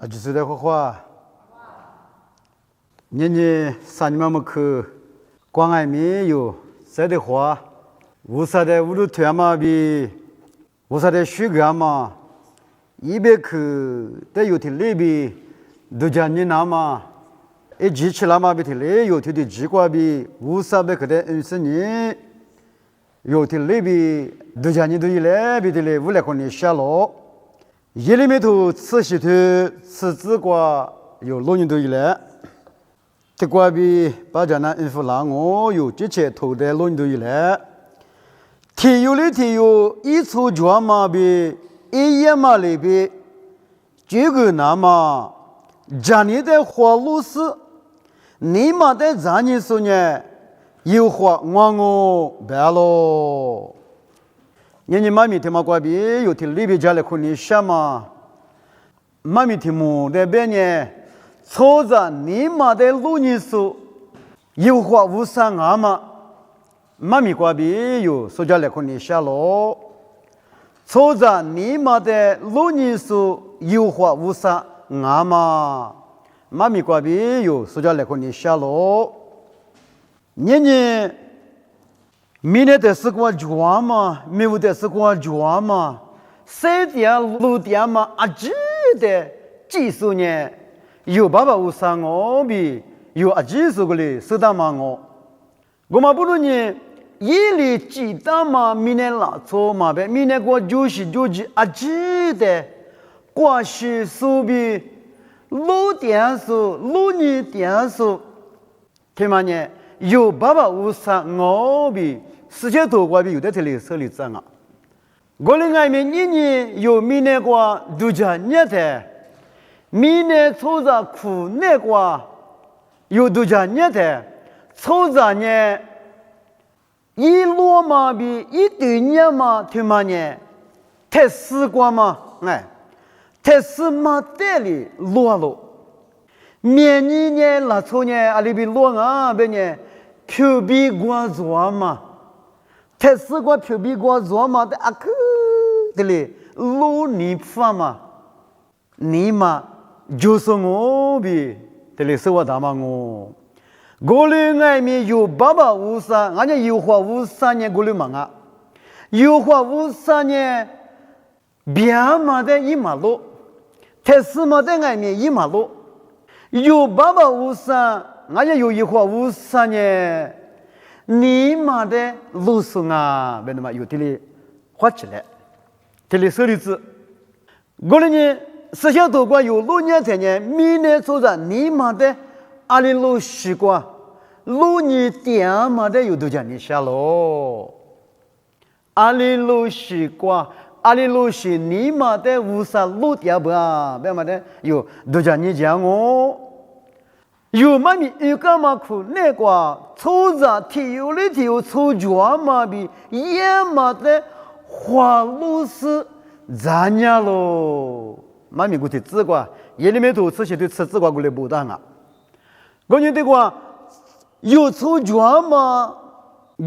就是的话，你三年么去关爱没有？这的话，无啥的无路推嘛比，无啥的虚个嘛，一边去得有点累比，都讲你那嘛，一机器那嘛比点累，有点的机关比，无啥的可得是你，有点累比，都讲你都一来比的累，无来可能下落。一里面头吃西头吃紫瓜有老人都一来，这瓜比把家那应付拉我有这些头的老人都一来，天有的天有一出脚嘛比一夜嘛里比，这个那么家里的花露丝，你妈的家里说呢有花我白喽。你妈咪听嘛瓜比有听里边家里可能什么，妈咪听么那边呢？操着你妈的路你说有话无伤啊嘛，妈咪瓜比有说家里可能下喽，操着你妈的路你说有话无伤啊嘛，妈咪瓜比有说家里可能下喽，你。明天的是过抓嘛，没有的是过抓嘛，谁点路点嘛，记得技术呢？有爸爸有三我比有技术个嘞，是的嘛我嘛不如呢，一里记得嘛，明天拉错嘛呗，明天过就是记得，过去手比路点数，路你点数，听嘛呢？有爸爸有三我比。世界多过比有的这里手里脏啊！我的外面你有明年过度假热的，明年抽着苦那过有度假热的，抽着呢一落嘛比一对热嘛听嘛呢？太死过嘛哎，太死嘛带里落了，明年呢拉抽呢阿里比落啊别呢，漂比过做嘛。太死过漂比过做嘛的阿克的嘞，路你发嘛，你嘛就是我比的嘞，是我大嘛我里外面有爸爸无啥，俺家有话无啥呢，我里忙啊，有话无啥呢，别嘛的一马路，太死嘛的外面一马路，有爸爸无啥，俺家有一话无啥呢。你妈的路上啊，别那么有的哩花起来，这里手里子，我的呢，思想多过有路年才呢，明年做着你妈的阿里路西瓜，路你点嘛的有都叫你下喽，阿里路西瓜，阿里路西你妈的无啥路点不啊，别嘛的有都叫你讲我。有嘛咪一个嘛苦那个抽着体有的体有抽脚嘛比也嘛的花露丝咋样咯？嘛咪过去吃过，夜里面头吃些都吃过过来不当啊。我觉得话有抽脚嘛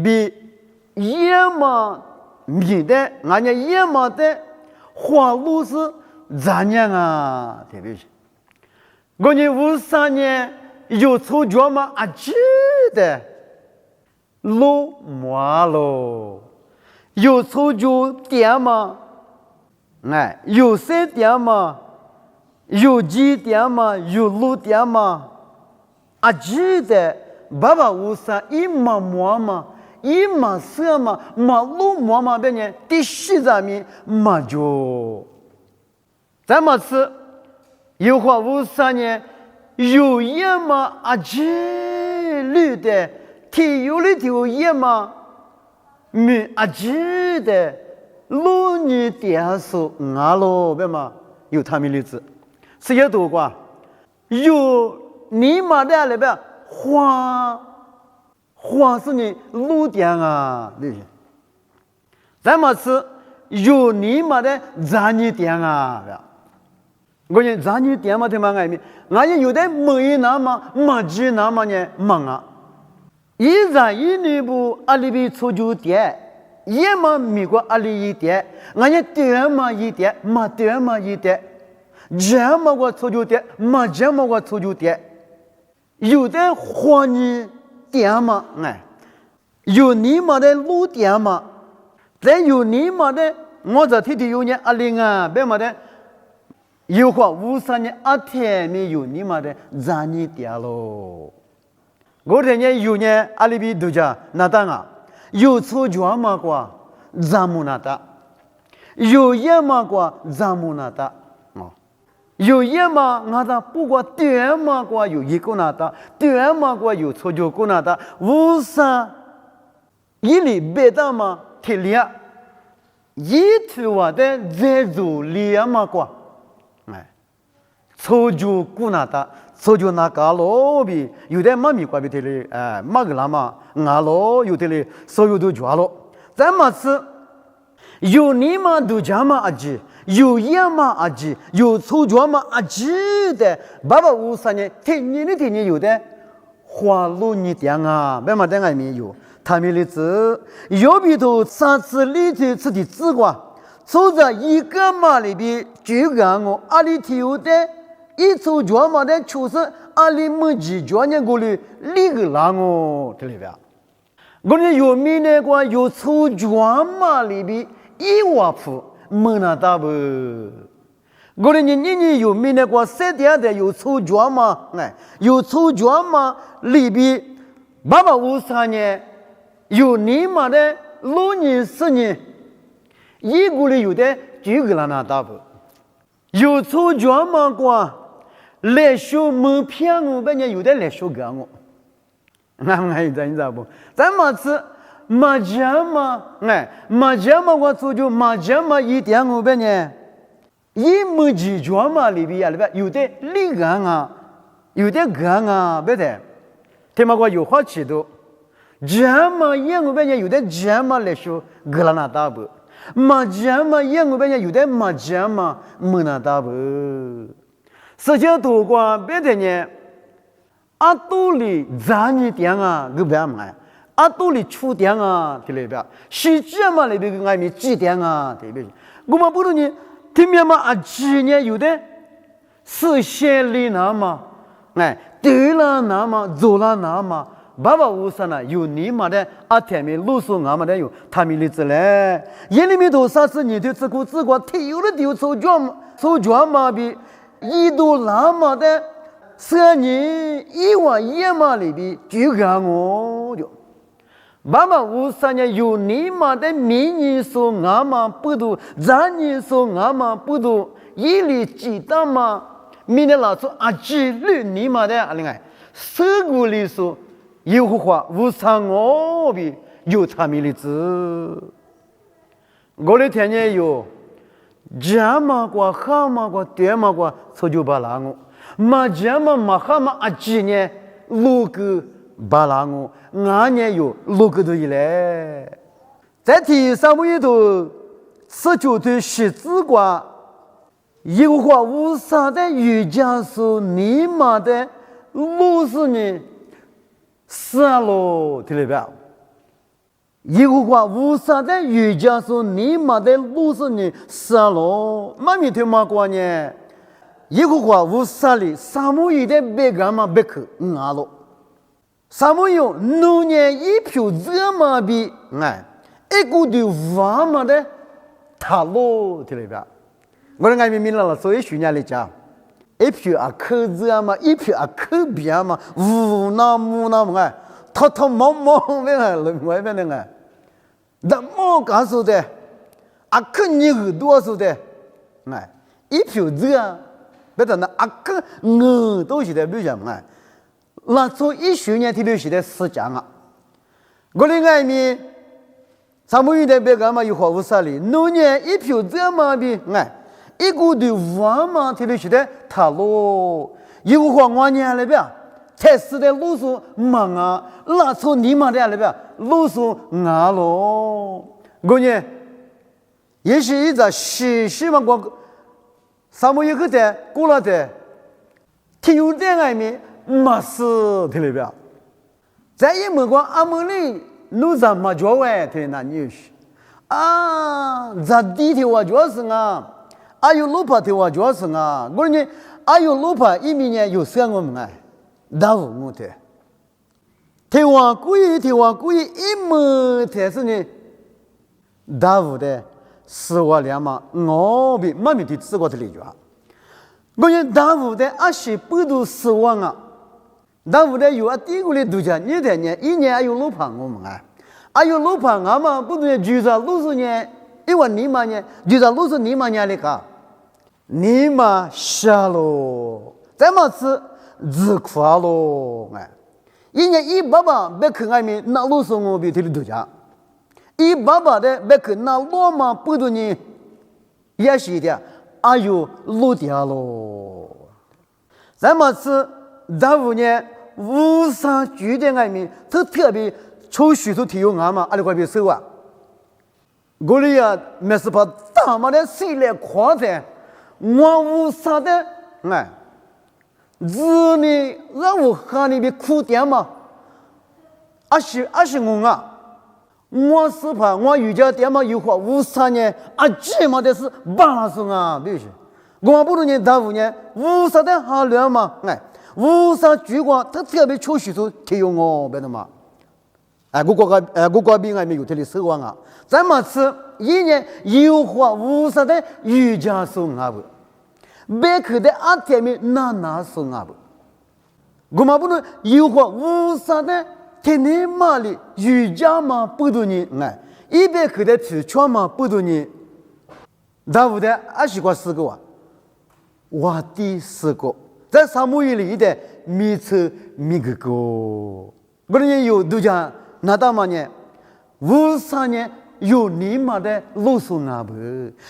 比也嘛米的，俺家也嘛的花露丝咋样啊？对不对？我觉无啥呢？有抽脚嘛记得路麻喽，有抽脚点嘛，哎，有谁点嘛，有几点嘛，有路点嘛，记得爸爸无啥一马毛嘛，一马色嘛，马路毛嘛别呢，第四上面马脚，咱们吃有话无啥呢？有也嘛记绿的，天有的条也嘛没记的，路你点数啊喽，别嘛有他们例子，谁也多过，有你妈的那边花是你路点啊，对不对？咱们是有你妈的咱你点啊，我讲咱你点嘛他妈外面，俺也有的没一那么没几那么呢忙啊，一咱一年不阿里比出就点，也嘛美国阿里一点，俺也点嘛一点，嘛点嘛一点，这么个错就的，没这么个错就的，有的花你点嘛，哎，有你嘛的路点嘛，再有你嘛的，我这天天有呢阿玲啊，别嘛的，有话无三年阿天没有你嘛的，让你点喽。我这呢有呢阿里比度假那当啊，有错就嘛过，让木那的，有也嘛过，让木那的。有一嘛，我的不过对嘛过有一个那的，对嘛过有错就个那的，无啥一里别的嘛，体力，一头话的在做力嘛过，哎，错就个那的，错就那个咯比，有的妈咪过比体力，哎，嘛个啦嘛，俺咯有体力，所有都抓咯，咱么是有你嘛都讲嘛阿姐。有也嘛阿吉，有错觉嘛阿吉的，爸爸无三年，天年有的，花路你点啊，别嘛点还没有，他们的字，有比头三次里头自己字挂，凑在一个嘛里边，就讲我阿里提有的，一错觉嘛的，就是阿里没几觉呢，过来里个让我这里边，我呢有名的话有错觉嘛里边一瓦铺。没那大不，我的你有没那个三点的有错觉吗？哎，有错觉吗？里边爸爸五三年有你妈的6年10年，一个里有的就个那大不，有错觉吗？过来学没骗我，别人有的来学给我，俺有你知道不？咱么子。麻将嘛，哎，麻将嘛，我做就麻将嘛，一点我别呢，一没几桌嘛里边有的里干啊，有的干啊，别的，他妈我有话吃的，这嘛也我别呢，有的这嘛来说，格拉那大不，麻将嘛也我别呢，有的麻将嘛没那大不，实际多过别的呢，阿多里咱一点啊，个别买。阿多里出点啊，这里边，实际嘛里边个外面几点啊，这边，我们不如呢，对面嘛啊几年有的，是先里那嘛，哎，对了那嘛，走了那嘛，爸爸无啥呢，有你嘛的，阿天面路数俺们的有，他们的子嘞，眼里面头啥子你对自古自过，体有的丢手脚嘛比，一度那么的，3年1万1嘛里边就让我就。爸爸无啥呢？有你妈的明年说俺嘛不多，咱年说俺嘛不多，一里几大嘛，明年老说啊几率你妈的，另外十个里说有话无啥我比有他们的字，我的天天有，这嘛过好嘛过对嘛过，错就把那我，嘛这嘛好嘛啊几年路个。巴拉我，俺也有6个多以来，在第三位头19对10字挂，一个话无啥的瑜伽说你妈的60年死了，听到没有？一个话无啥的瑜伽说你妈的60年死了，妈咪听嘛过呢？一个话无啥哩，3位的别干嘛别去，俺了。啥么有农年一票这么比哎，一个的娃嘛的塔罗听了没？我那俺们明了，所以去年来讲，一票啊可这嘛，一票啊可别嘛，无那木那么哎，他毛的哎，外边的哎，那么干说的，啊可你个多说的，哎，一票这，别的那啊可我都是在比较哎。那做10年的时的时间啊，我的外面，咱们有的别个嘛有话无啥哩，农年一票这么比哎，一个的娃嘛的时的塔罗，一个话我年了呗，才是的路数忙啊，那做你妈的了呗，路数啊咯，我呢，也是一个希望我，咱们一个的过了的，听有的外面。没事，听了没有？在一门关阿门里，路上没脚歪，听那牛是啊，这地头我就是啊， 아유 높아 대화 좋았으나 그러니 아유 높아 이미냐 요 생각은 나우 못해 대화 꾸이 임무 대선이 다우데 스와랴마 어비 마미 뒤 쓰고 들리죠 그러니 다우데 아시 뿌두 스왕아 다우데 요 아티굴이 두자 니데냐 이냐 아유 높아 뭐 아유 높아 아마 뿌두에 주자 루스냐 이와 니마냐 주자 루스 니마냐니까 니마 샤로 자마스 즈쿠아로 이냐 이 바바 베크가미 나루송오비 들리도자 이 바바데 베크 나로마 뿌두니 야시디야 아유 루디아로 자마스 다우냐 우사 주den가미 특별히 초슈도 티용아마 알고비 쓰와 골리앗 메스파 다마데 실레 과데 와우사데즈니 라우 하니비 쿠디아마 아시공아我是怕我瑜伽点嘛有话53年啊这么的是巴松啊必须我不如你大5年50的哈两嘛50举光他特别抽许出提用我别的嘛国比还没有这里手腕啊咱们是一年有话50的瑜伽送啊不别去的阿天米那送啊不我不如有话50的天马里瑜伽嘛不多呢，一边去的吃穿嘛不多呢，大不的20四个啊，我的4个，在沙漠里的米吃米个个，我人有度假那大嘛呢，53年有你妈的路数啊不，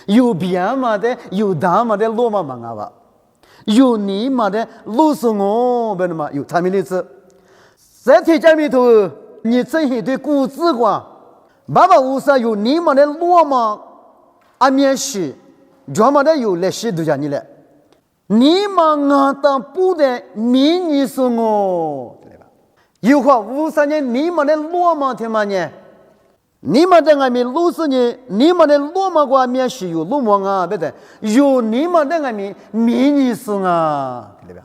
有别嘛的有大嘛的路嘛嘛啊吧，有你妈的路数我别的嘛有他们的是。在天家里头，你真是对古之光，爸爸屋上有你们的罗马阿面西，专门的有历史都讲你了。你们俺当不得迷你说我，对吧？有话53年你们的罗马天嘛呢？你们在外面60年，你们的罗马国面西有罗马啊，对不对？有你们在外面迷你说啊，对吧？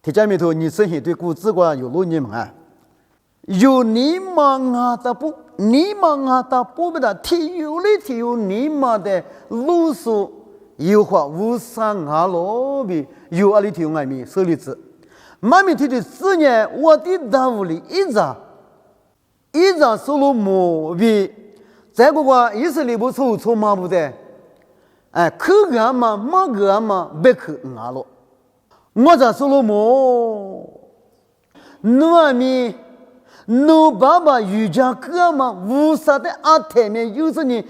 天家里头，你真是对古之光有路你们啊。有你们啊的不，你们啊的不不的，体有你们的路数有话53啊罗比有阿里体用爱米手里子，妈咪提的4年我的大屋里一张收入毛比，在个个以色列不错嘛不的，可个嘛马个嘛别可啊罗，我这收入毛，那米。no 爸爸瑜伽课嘛，无啥的阿天面有时你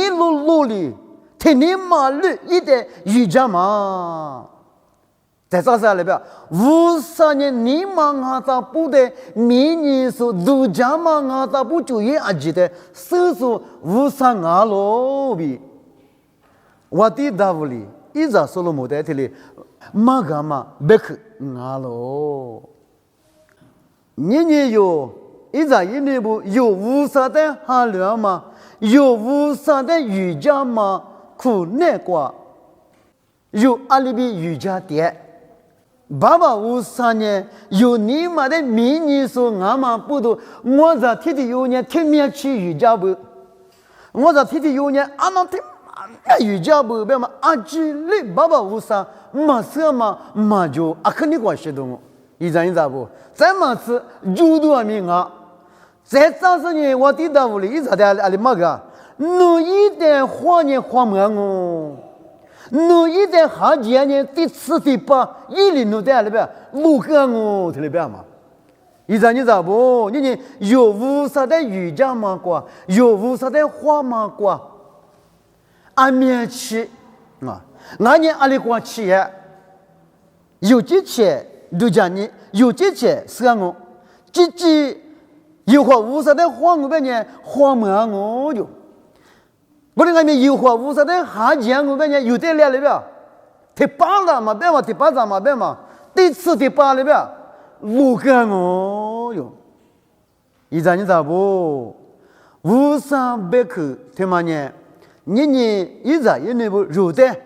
努力，天天马路一点瑜伽嘛，在啥里边，无啥年你嘛阿达不得，明年说度假嘛阿达不就业阿记得，手术无啥阿罗比，我的大屋里一直说了没得这里，马干嘛别去阿罗。你有一在一内部有50的哈聊吗？有50的瑜伽吗？苦难过，有阿里比瑜伽店。爸爸53年有你妈的迷你说俺妈不多，我在天天有年天面去瑜伽部，我在天天有年俺妈天瑜伽部别嘛阿基里爸爸53马上嘛就阿肯定关系动。一咋不？咱们是主动民啊！在30年我地大屋里一直在阿里嘛个，侬一点花年花满哦，侬一点下几年第7第8，一里侬在那边路个哦，在那边嘛。一咋不？你有50的瑜伽嘛过，有50的花嘛过，阿面去啊，那年阿里过去呀，有几钱？都讲你有这些是我，这有话50的花我别呢，花满我就，我那边有话50的下钱我别呢，有点了里边，第8了嘛别嘛，第8嘛别嘛，第7第8里边，路个我就，你咋不？50别去，他妈呢？你一直那不肉的，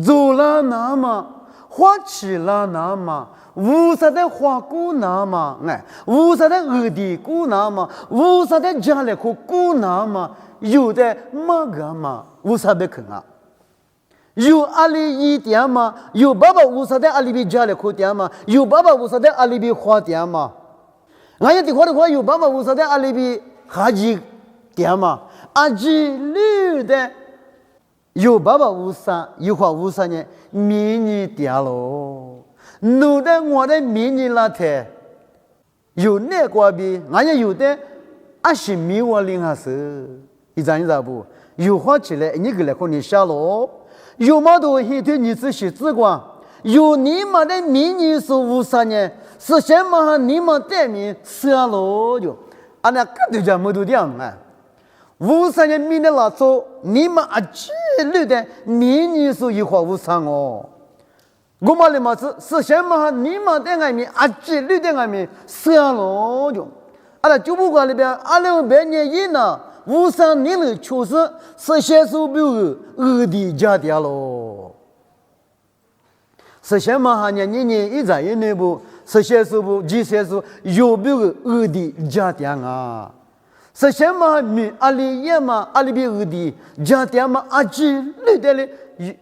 走了那么，花起了那么，无啥的花姑那么，无啥的二弟姑那么，无啥的家里可姑那么，有的马个嘛，无啥的看啊。有阿里一点嘛，有爸爸无啥的阿里比家里可点嘛，有爸爸无啥的阿里比花点嘛。俺也的话有爸爸无啥的阿里比哈几点嘛，阿几绿的。有爸爸无啥，有话无啥呢？迷你点喽，弄得我的迷你那台，有那瓜比，俺也有的，阿是迷我另外是，一张一张不，有话起来，你过来和你下喽，有毛多一对你自己自管，有你妈的迷你是无啥呢？是什么？你妈带名下喽就，俺那个都叫没多点啊。无啥人迷的拉走，你们阿几率的迷你是一话无啥哦。我们的嘛是什么？你们的外面阿几率的外面杀了就，阿拉就不管里边阿拉百年一呢，无啥你了确实是些手表二弟家的喽。是什么？你一在一内部是些手不几些手有表二弟家的啊。是什么米阿里也嘛阿里比二弟家店嘛阿几绿的嘞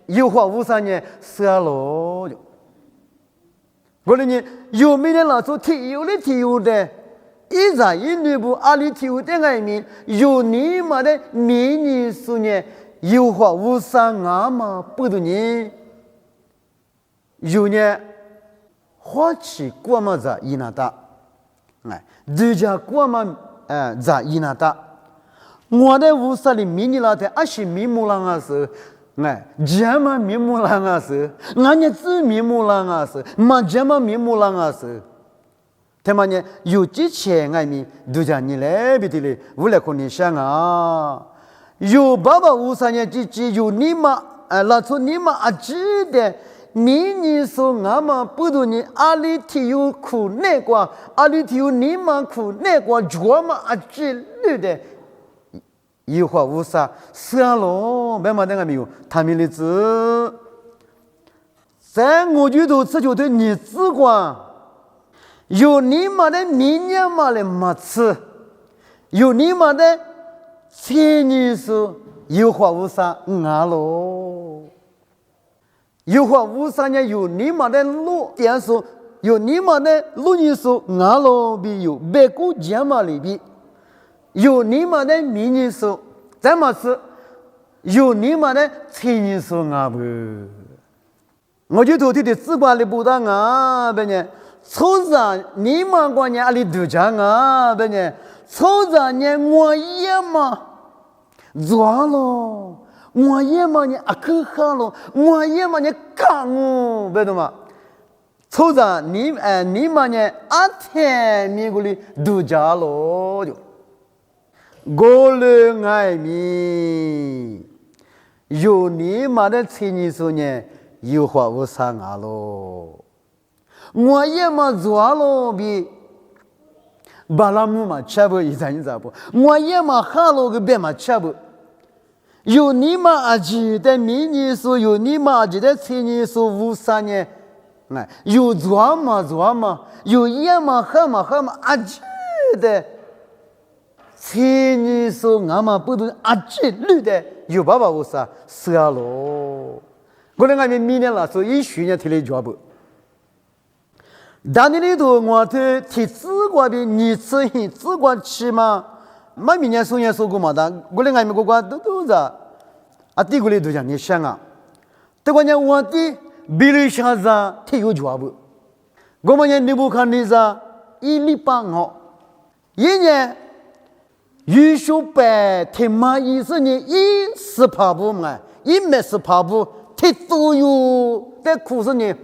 有话无啥呢杀了就，我哩呢有没得那做体有的，一在一内部阿里体有的外面有你妈的迷你说呢有话无啥啊嘛不懂呢，有呢花起过嘛在伊那达，人家过嘛。在伊那达，我的屋啥里迷你拉的，阿是迷木浪啊是，什么迷木浪啊是，俺也只迷木浪啊是，嘛什么迷木浪啊是，他妈呢有几千爱米，都叫你来别的嘞，我来和你想啊，有爸爸屋啥呢？有你妈，拉出你妈阿记的。迷你说俺们不懂你阿里体有苦难过，阿里体有你们苦难过，我们阿几绿的，一话无啥，杀了，没嘛那个没有，他们的字，在我觉得这就对你只管，有你们的明年嘛的没吃，有你们的前年说一话无啥，俺喽。有话无啥呢？有你妈的路点数，有你妈的路人数，俺老比有百股钱嘛里边，有你妈的名人数，怎么是？有你妈的钱人数俺不？我就头天的只管的不当啊，别呢，抽着你妈管呢阿里都讲啊，别呢，抽着呢我也嘛，抓了。我也嘛呢，阿克哈咯，我也嘛呢，干哦，别懂吗？抽着你嘛呢，阿天米个里度假咯就，我了爱米，有你嘛的钱你说呢，有话无啥啊咯，我也嘛做咯比，巴拉姆嘛吃不一张一张不，我也嘛哈咯个别嘛吃不。有你妈阿姐的迷你说，有你妈阿姐的钱你说无啥呢？有做嘛，有也嘛喝嘛阿姐的钱你说俺嘛不懂阿姐绿的有爸爸无啥杀咯？我那俺们明年了，所以去年提了脚步。但你里头我的提自个的你吃hin自个吃嘛？没明年说过嘛的，我那俺们国家都在，啊，地国里都讲你想啊，这个呢我的比例下子提有脚步，我们呢你不看你在一礼拜好，一年预修白提嘛意思呢一十八步嘛，一没十八步提都有的苦是呢。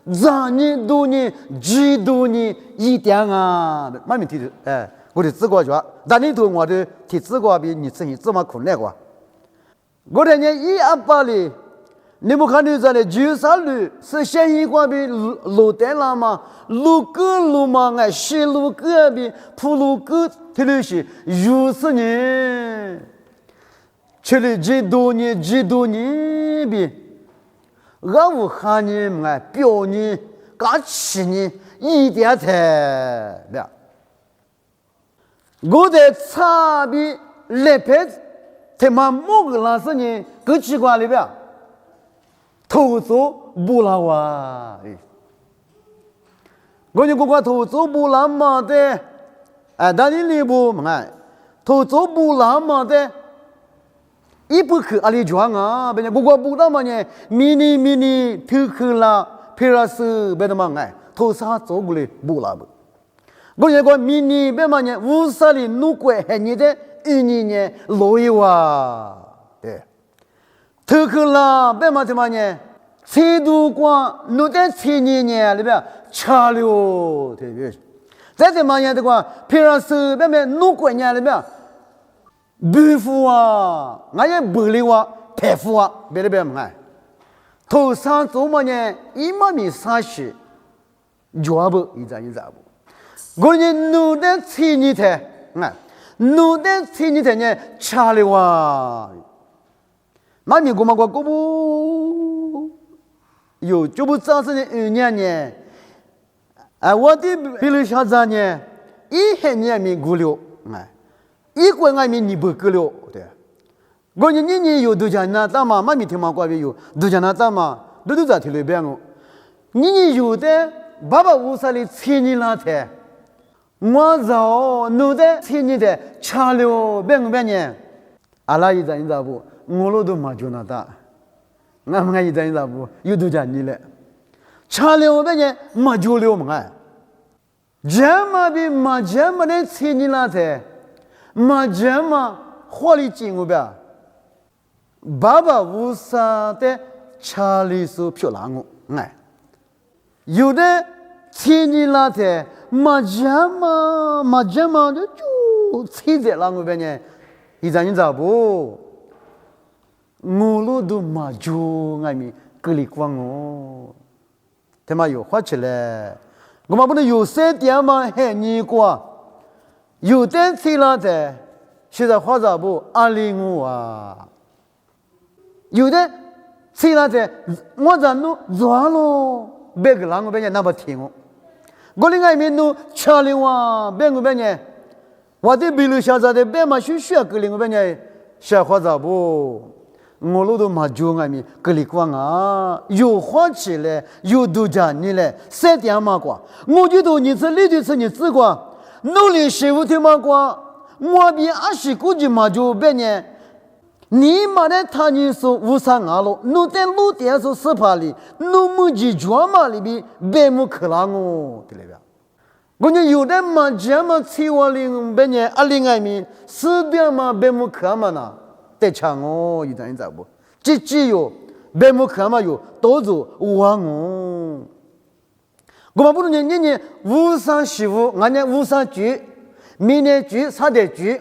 让你多年、几多年一点啊，慢慢提的，我的自个觉，但你对我的提自个比你自己这么困难过。我的人一二八里，你不看你在的93里是现一块比路灯了吗？路个路嘛，西路个比普路个提的是60年，去了几多年比。我无喊你们表你嘎起你一点才了。我在差别来拍他妈某个老师呢，更奇怪里边，投诉不拉哇！我就讲投诉不拉嘛的，但你里不嘛？投诉不拉嘛的，一不去阿里庄啊，别人不拉嘛呢，mini 投去啦，皮拉斯别的嘛哎，投啥做不来不拉不。我讲mini别嘛呢，乌萨里努怪还你的。1年罗伊哇，对，特克拉别嘛他妈呢，财度光弄在7年里边差了，对不对？再他妈呢，这个平常是别么弄过年里边，不付啊，俺也不理我，排付啊，别的别么哎，头上做么呢？一毛米30，脚不一张不，我呢弄在7年才哎。弄得7年才呢，差了哇！妈咪姑妈我不有就不长时的2年呢，我的比如小子呢，1年没过了，一个月没你不过了，对。我你有都讲那大嘛，妈咪听嘛过有都讲那大嘛，都在听里边哦。你有的爸爸屋上的7年了才。我早弄的7年的差了半年，阿拉一张一张不，我都没就那大，俺们一张一张不，有多讲你了，差了半年没就了嘛，这么比没这么的7年了才，没这么活力进我边，爸爸屋上的差里是漂亮我，有的7年了才。嘛这么的就车在那个边呢，一张你咋不？我都嘛就俺们隔离光哦，他妈有花起来，我们不能有3点嘛还你过，有的车了的，现在花咋不205啊？有的车了的，我咋弄抓了？别个那个边呢那不听哦。我另外面弄吃了哇，别个别呢，我的比如现在的别嘛学个另外边呢，小伙子不，我都嘛就俺们隔离光啊，有花起来，有度假你来3点嘛过，我觉得你这里头是你自过，努力15天嘛过，我比20估计嘛就别呢。你妈的，他你说52了，侬在路边说18里，侬没去专门里边白木克拉我，对了吧？我讲有的嘛，这么710别呢，20米4点嘛白木克嘛呢，得抢我一张一张不？只有白木克嘛有多做我我。我们不能你5315，俺家53局，明年局差点局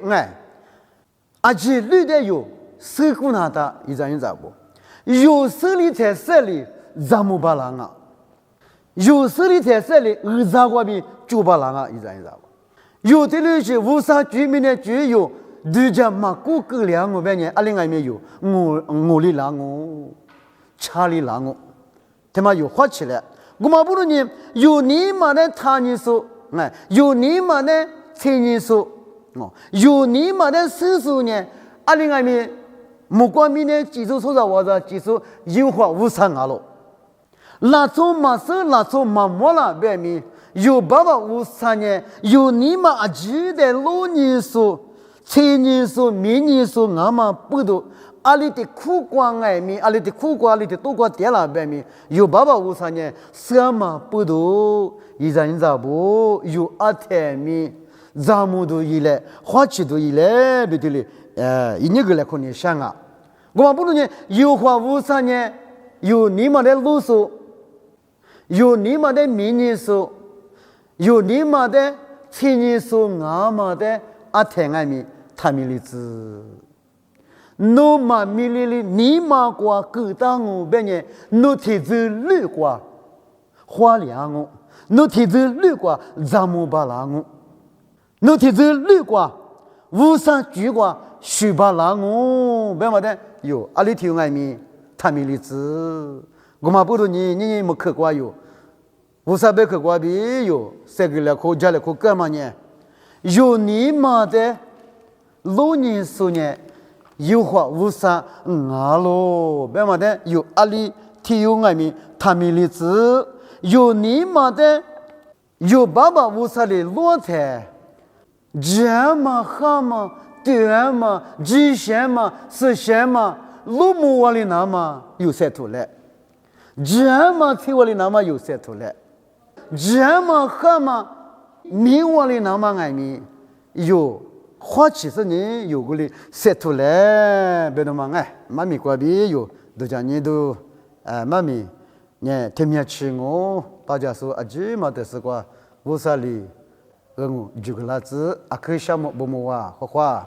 而且绿的有。手鼓拿的一张一张不，有手里才手里咱们把人啊，有手里才手里2过比9把人啊一张一张不，有的人是53居民的居有，对家嘛过个2个半年，20还没有，我里人我，查里人我，他妈有花起来，我们不能呢，有你妈的他人说，有你妈的亲人说，有你妈的叔叔呢，20还没。木光明年技术说啥话子？技术优化53了，那从马手那从马摸了别名有爸爸53年，有你们阿记的老年数、青年数、明年数，俺们不都阿里的苦瓜爱民，阿里的苦瓜里的多瓜点了别名有爸爸53年，什么不都一张不有阿天米，咱们都一来，花期都一来，对了。一年个来可能想啊，我们不能呢，有花53年，有你们的路数，有你们的明年数，有你们的青年数，俺们的阿天爱民，他们的子，侬嘛米里你嘛过够当我别呢，侬提走绿过，花两我，侬提走绿过，咱们把拉我，侬提走绿过，53句过。许把拉我别么的有阿里提爱民，他们的子，我们不如你没客观有，无啥别客观比有，这个了可家了可干嘛呢？有你妈的老年少年，有话无啥咯，别嘛的有阿里体有外面他们的子，有你妈的有爸爸无啥的落台，这嘛哈嘛。对嘛，极限嘛，实现嘛，路木瓦里那嘛有晒头来，这嘛提瓦里那嘛有晒头来，这嘛哈嘛，米瓦里那嘛爱米有花70年有个里晒头来，别的嘛哎，妈咪过比有，都讲你都妈咪，呢天天吃我，大家说阿姐嘛的是个无啥哩。举个例子，阿克项目不么哇，花花。